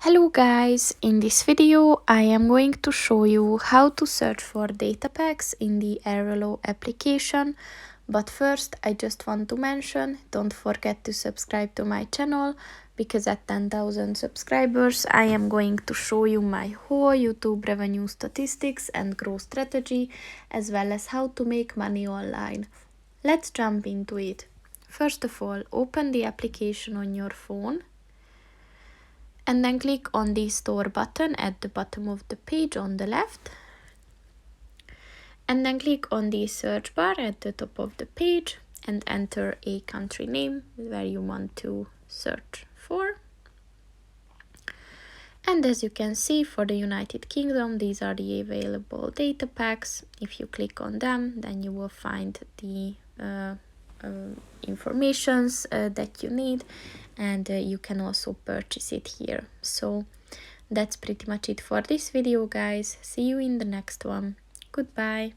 Hello guys, in this video I am going to show you how to search for data packs in the Airalo application. But first I just want to mention, don't forget to subscribe to my channel, because at 10,000 subscribers I am going to show you my whole YouTube revenue statistics and growth strategy, as well as how to make money online. Let's jump into it. First of all, open the application on your phone. And then click on the store button at the bottom of the page on the left. And then click on the search bar at the top of the page and enter a country name where you want to search for. And as you can see, for the United Kingdom, these are the available data packs. If you click on them, then you will find the informations that you need, and you can also purchase it here. So that's pretty much it for this video, guys. See you in the next one. Goodbye.